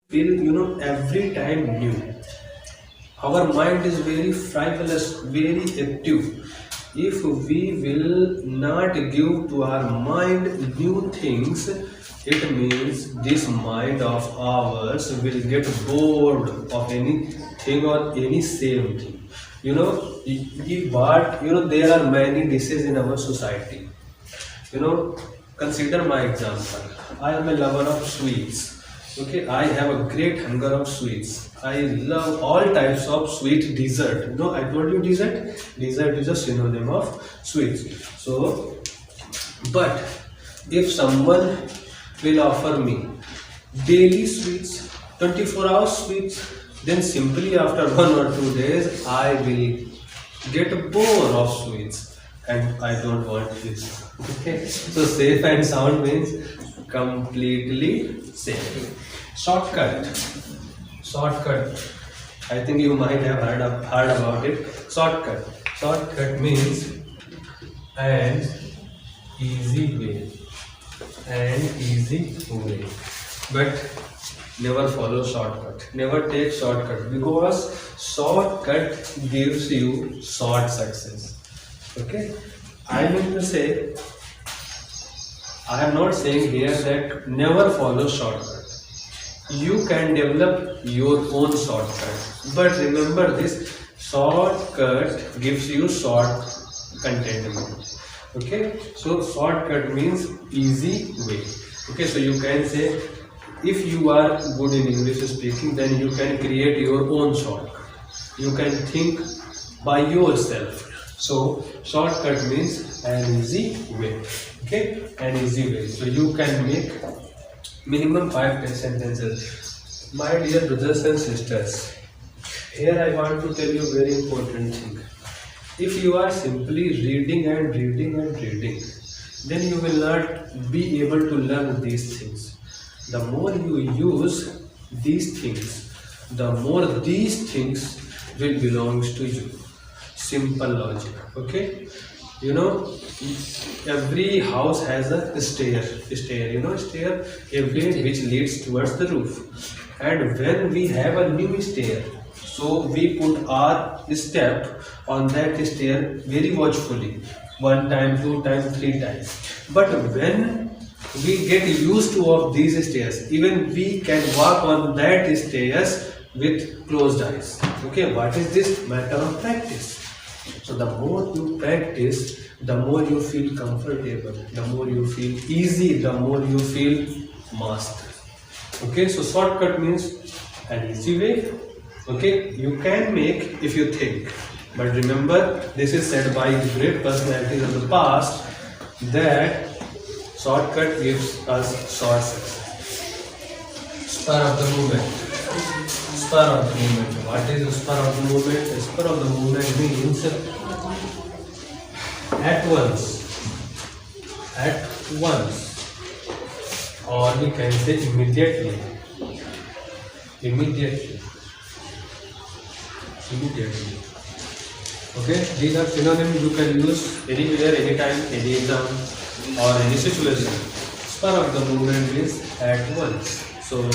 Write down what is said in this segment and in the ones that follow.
feel every time new. Our mind is very frivolous, very active. If we will not give to our mind new things, it means this mind of ours will get bored of anything or any same thing. But there are many dishes in our society. you know Consider my example. I am a lover of sweets. Okay, I have a great hunger of sweets. I love all types of sweet dessert. I told you dessert is a synonym of sweets. So, but if someone will offer me daily sweets, 24 hours sweets, then simply after 1 or 2 days I will get bored of sweets, and I don't want this. Okay, so safe and sound means completely safe. Shortcut. I think you might have heard about it. Shortcut means an easy way. But never follow shortcut. Never take shortcut, because shortcut gives you short success. Okay, I mean to say, I am not saying here that never follow shortcut. You can develop your own shortcut, but remember this: shortcut gives you short contentment. Okay, so shortcut means easy way. Okay, so you can say, if you are good in English speaking, then you can create your own shortcut. You can think by yourself. So shortcut means an easy way. Okay, an easy way. So you can make minimum 5 sentences. My dear brothers and sisters, here I want to tell you very important thing. If you are simply reading, then you will not be able to learn these things. The more you use these things, the more these things will belong to you. Simple logic. Okay, every house has a stair, every which leads towards the roof. And when we have a new stair, so we put our step on that stair very watchfully, 1 time, 2 times, 3 times. But when we get used to of these stairs, even we can walk on that stairs with closed eyes. Okay, what is this? Matter of practice. So the more you practice, the more you feel comfortable, the more you feel easy, the more you feel master. Okay, so shortcut means an easy way. Okay, you can make if you think. But remember, this is said by great personalities of the past, that shortcut gives us short success. Spur of the moment. What is the spur of the moment? The spur of the moment means at once, or we can say immediately. Okay, these are synonyms you can use anywhere, anytime, any exam or any situation. Spur of the moment means at once. So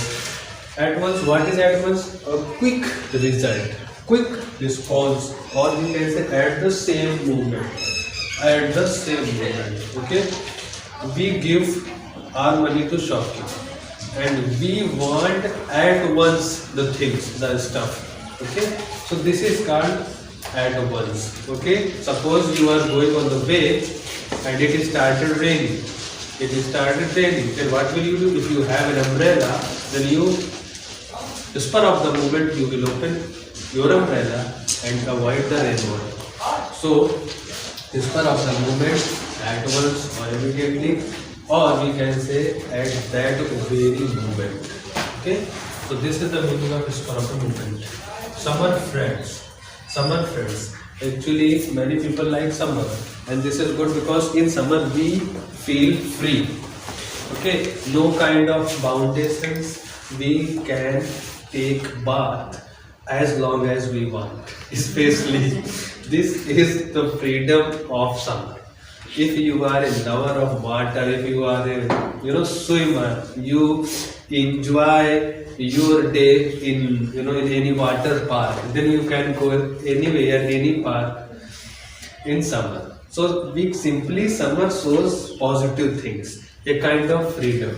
at once, what is at once? A quick result, quick response, or we can say at the same moment. Okay, we give our money to shopkeeper and we want at once the things, the stuff. Okay, so this is called at once. Okay, suppose you are going on the way and it started raining. Then what will you do? If you have an umbrella, then the spur of the moment you will open your umbrella and avoid the rainwater. So the spur of the moment, at once or immediately, or we can say at that very moment. Okay, so this is the meaning of spur of the moment. Summer friends. Actually, many people like summer, and this is good because in summer we feel free. Okay, no kind of foundations. We can take bath as long as we want. Especially, this is the freedom of summer. If you are a lover of water, if you are a swimmer, you enjoy your day in in any water park, then you can go anywhere, any park in summer. So we simply summer shows positive things, a kind of freedom.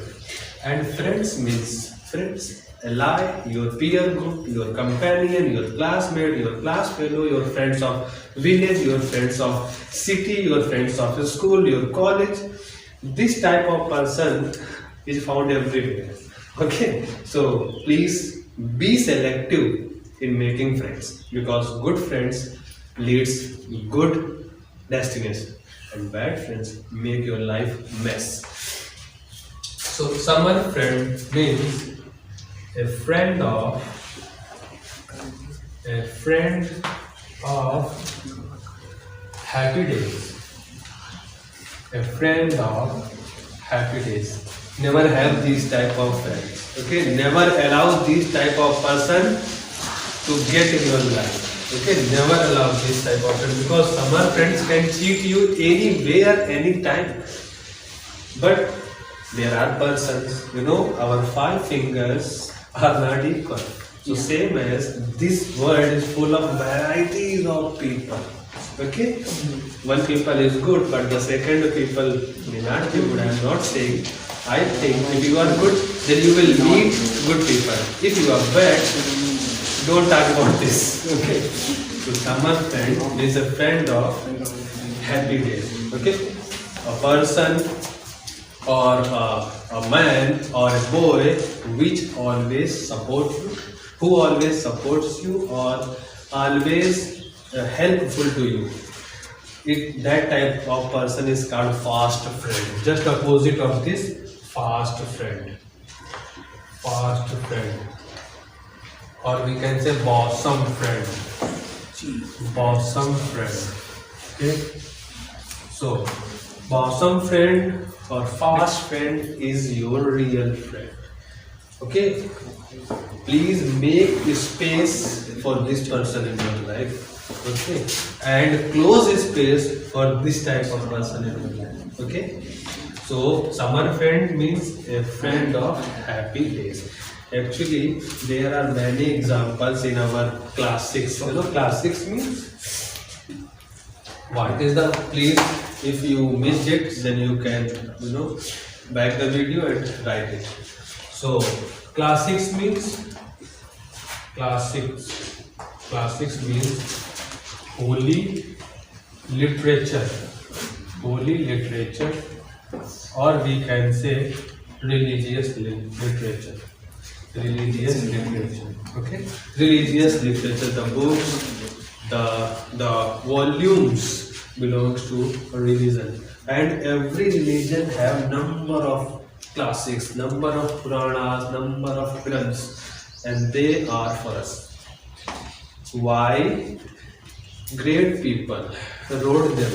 And friends means friends, ally, your peer group, your companion, your classmate, your class fellow, your friends of village, your friends of city, your friends of school, your college. This type of person is found everywhere. Okay, so please be selective in making friends, because good friends leads good destination, and bad friends make your life mess. So summer friend means a friend of happy days. A friend of happy days. Never have these type of friends. Okay, never allow these type of person to get in your life. Okay, never allow this type of friends, because summer friends can cheat you anywhere, anytime. But there are persons, our 5 fingers are not equal. So same as this world is full of varieties of people. Okay, one people is good, but the second people may not be good. I am not saying. I think if you are good, then you will meet good people. If you are bad, don't talk about this. Okay, so summer friend is a friend of happy days. Okay, a person or a man or a boy which always support you, who always supports you, or always helpful to you. That type of person is called fast friend. Just opposite of this, fast friend. Fast friend, or we can say bosom friend. Bosom friend. Okay, so bosom friend or fast friend is your real friend. Okay, please make space for this person in your life. Okay, and close space for this type of person in your life. Okay, so summer friend means a friend of happy days. Actually, there are many examples in our class 6. Class 6 means what is the, please, if you missed it, then you can back the video and write it. So class 6 means holy literature, or we can say religious literature. Okay, religious literature, the books, the volumes belongs to religion, and every religion have number of classics, number of Puranas, number of films, and they are for us. Why? Great people wrote them,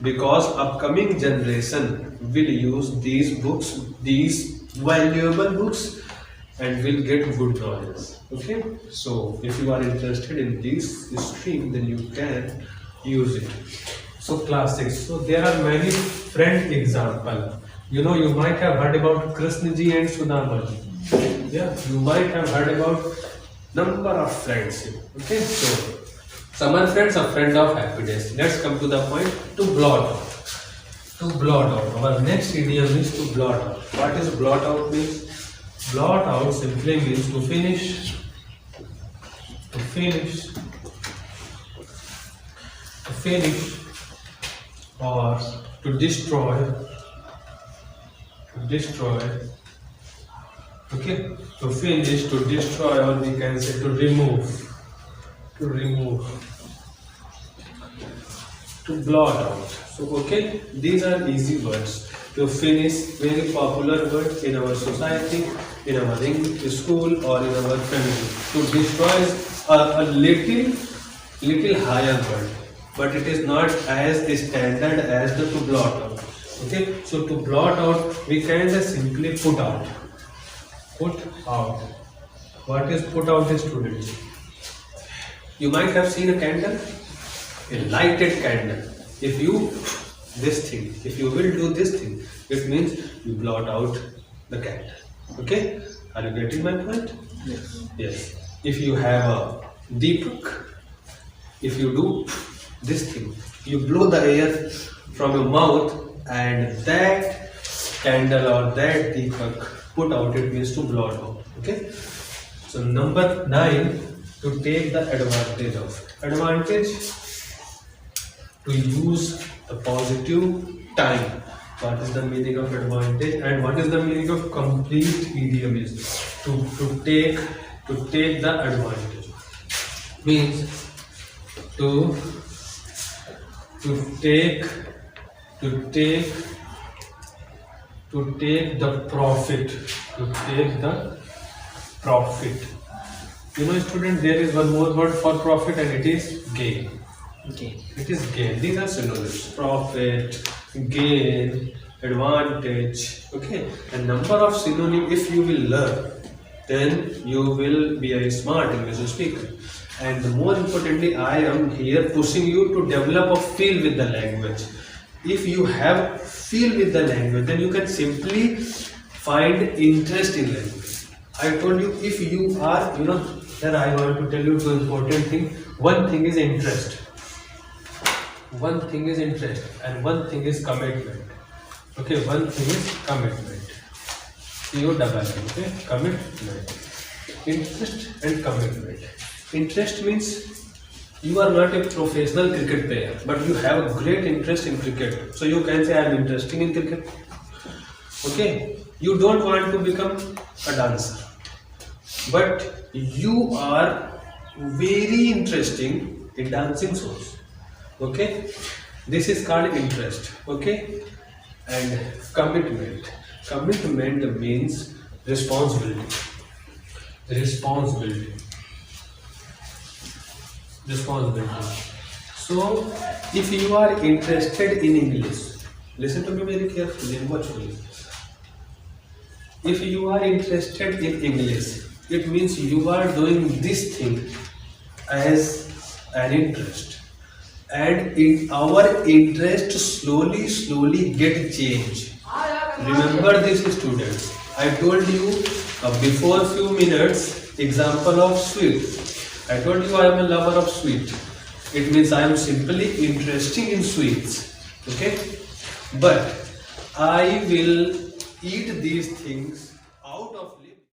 because upcoming generation will use these books, these valuable books, and will get good knowledge. Okay, so if you are interested in this stream, then you can use it. So classics. So there are many friend example. You might have heard about Krishna ji and Sudama ji. Yeah, you might have heard about number of friends. Okay, so summer friends are friend of happy days. Let's come to the point, to blot out. To blot out. Our next idiom is to blot out. What is blot out means? Blot out simply means to finish, or to destroy. Okay, to finish, to destroy, or we can say to remove. To blot out. So okay, these are easy words. To finish, very popular word in our society, in our school, or in our family. To destroy is a little higher word, but it is not as standard as the to blot out. Okay, so to blot out, we can just simply put out. What is put out, students? You might have seen a candle, a lighted candle. If you will do this thing, it means you blot out the candle. Okay, are you getting my point? Yes. If you have a Deepak, if you do this thing, you blow the air from your mouth and that candle or that Deepak put out, it means to blow out. Okay. So number 9, to take the advantage of. Advantage, to use the positive time. What is the meaning of advantage and what is the meaning of complete idiom is to take the advantage means to take the profit, you know student, there is one more word for profit and it is gain. Okay. It is gain. These are synonyms: profit, gain, advantage. Okay, a number of synonyms. If you will learn, then you will be a smart English speaker. And more importantly, I am here pushing you to develop a feel with the language. If you have feel with the language, then you can simply find interest in language. I told you, if you are, then I want to tell you two important things. One thing is interest. One thing is interest and one thing is commitment. Okay, one thing is commitment. C-O-M-M, okay, commitment. Interest and commitment. Interest means you are not a professional cricket player, but you have a great interest in cricket. So you can say I am interested in cricket. Okay, you don't want to become a dancer, but you are very interesting in dancing shows. Okay, this is called interest. Okay, and commitment. Commitment means responsibility. Responsibility. So, if you are interested in English, listen to me very carefully and watchfully. If you are interested in English, it means you are doing this thing as an interest. And in our interest slowly get changed. Remember this students, I told you before few minutes example of sweet. I told you I am a lover of sweet. It means I am simply interested in sweets. Okay, but I will eat these things